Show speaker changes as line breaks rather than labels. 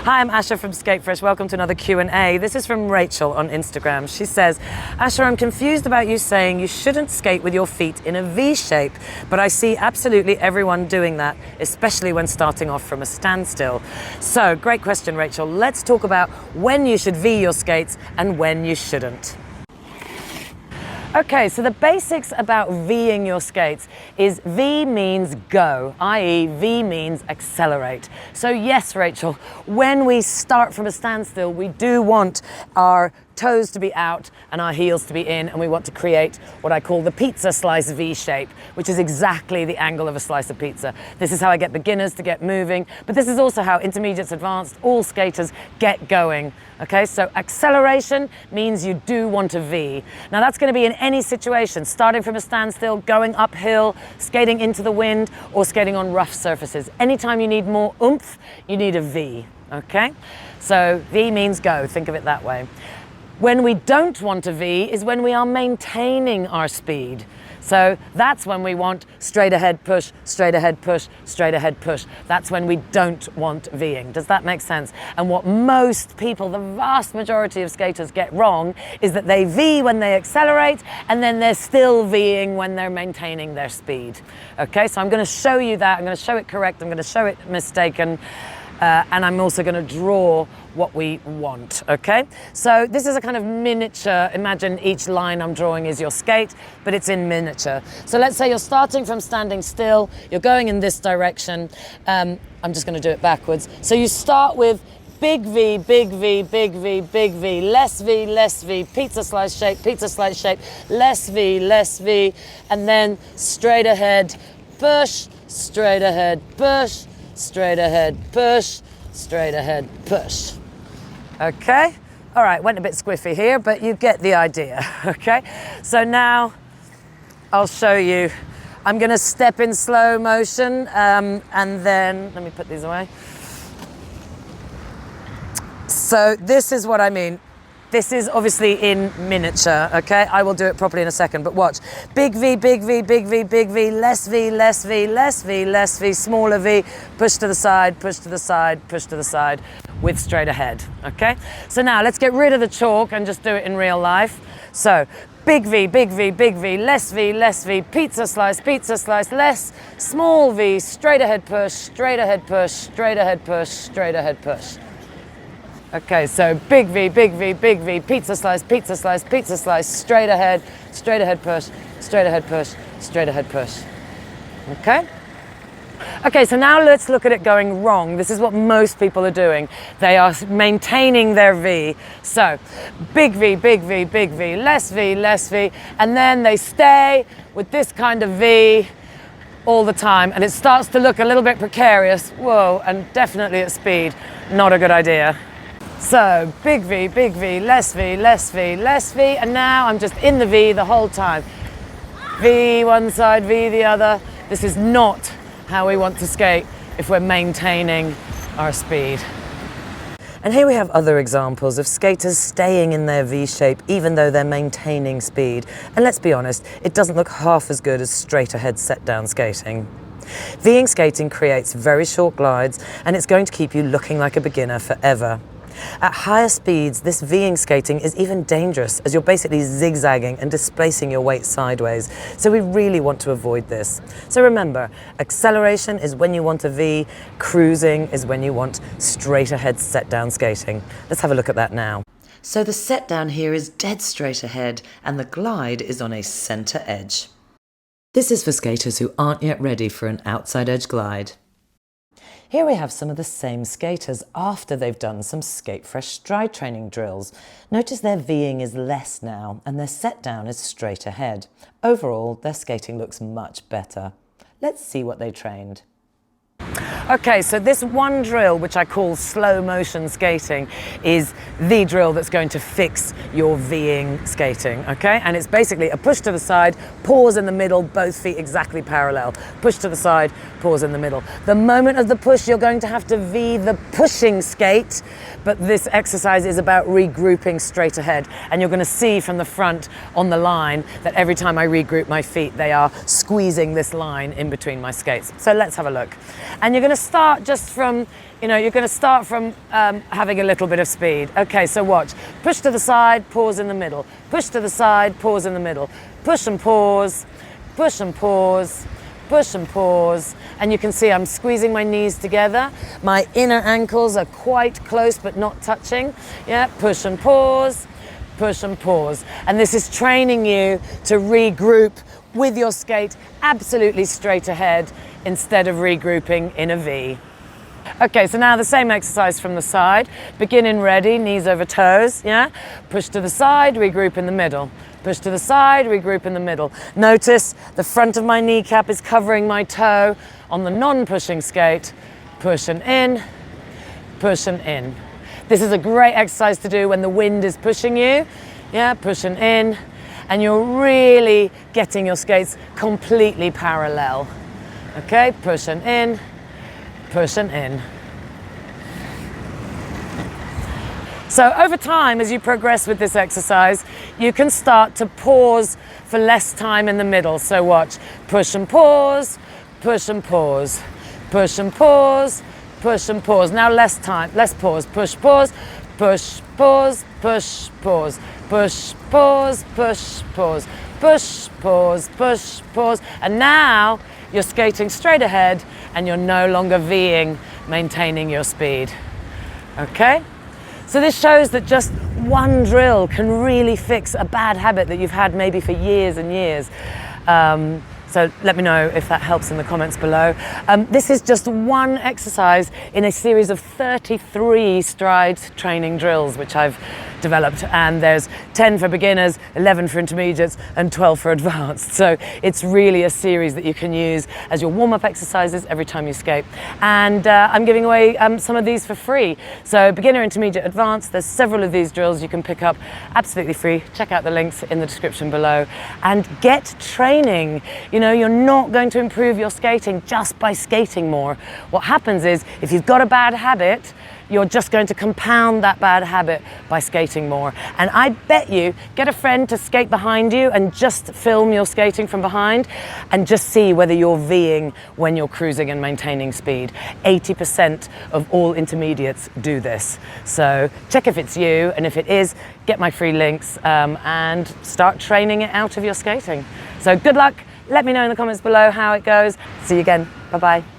Hi, I'm Asha from Skatefresh. Welcome to another Q&A. This is from Rachel on Instagram. She says, Asha, I'm confused about you saying you shouldn't skate with your feet in a V shape, but I see absolutely everyone doing that, especially when starting off from a standstill. So, great question, Rachel. Let's talk about when you should V your skates and when you shouldn't. Okay, so the basics about V'ing your skates is V means go, i.e. V means accelerate. So yes, Rachel, when we start from a standstill, we do want our toes to be out and our heels to be in, and we want to create what I call the pizza slice V shape, which is exactly the angle of a slice of pizza. This is how I get beginners to get moving, but this is also how intermediates, advanced, all skaters get going. Okay, so acceleration means you do want a V. Now that's going to be in any situation, starting from a standstill, going uphill, skating into the wind, or skating on rough surfaces. Anytime you need more oomph, you need a V, okay? So V means go, think of it that way. When we don't want a V is when we are maintaining our speed. So that's when we want straight ahead push, straight ahead push, straight ahead push. That's when we don't want V'ing. Does that make sense? And what most people, the vast majority of skaters, get wrong is that they V when they accelerate and then they're still V'ing when they're maintaining their speed. Okay, so I'm going to show you that. I'm going to show it correct. I'm going to show it mistaken. And I'm also going to draw what we want, okay? So this is a kind of miniature, imagine each line I'm drawing is your skate, but it's in miniature. So let's say you're starting from standing still, you're going in this direction. I'm just going to do it backwards. So you start with big V, big V, big V, big V, less V, pizza slice shape, less V, and then straight ahead, push, straight ahead, push, straight ahead, push, straight ahead, push. Okay? All right, went a bit squiffy here, but you get the idea, okay? So now I'll show you. I'm gonna step in slow motion, and then, let me put these away. So this is what I mean. This is obviously in miniature, okay? I will do it properly in a second, but watch. Big V, big V, big V, big V, less V, less V, less V, less V, smaller V, push to the side, push to the side, push to the side with straight ahead, okay? So now let's get rid of the chalk and just do it in real life. So big V, big V, big V, less V, pizza slice, less, small V, straight ahead push, straight ahead push, straight ahead push, straight ahead push. Okay, so big V, pizza slice, straight ahead push, straight ahead push, straight ahead push. Okay? Okay, so now let's look at it going wrong. This is what most people are doing. They are maintaining their V. So, big V, less V, and then they stay with this kind of V all the time, and it starts to look a little bit precarious. Whoa, and definitely at speed, not a good idea. So, big V, less V, and now I'm just in the V the whole time. V one side, V the other. This is not how we want to skate if we're maintaining our speed. And here we have other examples of skaters staying in their V shape even though they're maintaining speed. And let's be honest, it doesn't look half as good as straight ahead set down skating. V'ing skating creates very short glides, and it's going to keep you looking like a beginner forever. At higher speeds, this V'ing skating is even dangerous as you're basically zigzagging and displacing your weight sideways. So we really want to avoid this. So remember, acceleration is when you want a V, cruising is when you want straight ahead set down skating. Let's have a look at that now. So the set down here is dead straight ahead and the glide is on a center edge. This is for skaters who aren't yet ready for an outside edge glide. Here we have some of the same skaters after they've done some Skatefresh stride training drills. Notice their V'ing is less now and their set down is straight ahead. Overall, their skating looks much better. Let's see what they trained. Okay, so this one drill, which I call slow motion skating, is the drill that's going to fix your V'ing skating, okay? And it's basically a push to the side, pause in the middle, both feet exactly parallel. Push to the side, pause in the middle. The moment of the push, you're going to have to V the pushing skate, but this exercise is about regrouping straight ahead. And you're going to see from the front on the line that every time I regroup my feet, they are squeezing this line in between my skates. So let's have a look. And you're going to start just from you know, you're going to start from having a little bit of speed. Okay, so watch. Push to the side, pause in the middle. Push to the side, pause in the middle. Push and pause, push and pause, push and pause. And you can see I'm squeezing my knees together. My inner ankles are quite close but not touching. Yeah, push and pause, push and pause. And this is training you to regroup with your skate absolutely straight ahead instead of regrouping in a V. Okay, so now the same exercise from the side. Begin in ready, knees over toes, yeah? Push to the side, regroup in the middle. Push to the side, regroup in the middle. Notice the front of my kneecap is covering my toe on the non-pushing skate. Push and in, push and in. This is a great exercise to do when the wind is pushing you. Yeah, push and in. And you're really getting your skates completely parallel. Okay, push and in, push and in. So over time, as you progress with this exercise, you can start to pause for less time in the middle. So watch, push and pause, push and pause, push and pause, push and pause. Now less time, less pause, push, pause, push, pause, push, pause, push, pause, push, pause, push, pause, push, pause. And now you're skating straight ahead and you're no longer V'ing, maintaining your speed. Okay? So this shows that just one drill can really fix a bad habit that you've had maybe for years and years. So let me know if that helps in the comments below. This is just one exercise in a series of 33 stride training drills, which I've developed. And there's 10 for beginners, 11 for intermediates, and 12 for advanced. So it's really a series that you can use as your warm-up exercises every time you skate. And I'm giving away some of these for free. So beginner, intermediate, advanced, there's several of these drills you can pick up absolutely free. Check out the links in the description below and get training. You know, you're not going to improve your skating just by skating more. What happens is, if you've got a bad habit, you're just going to compound that bad habit by skating more. And I bet you, get a friend to skate behind you and just film your skating from behind and just see whether you're V'ing when you're cruising and maintaining speed. 80% of all intermediates do this. So check if it's you, and if it is, get my free links and start training it out of your skating. So good luck. Let me know in the comments below how it goes. See you again. Bye-bye.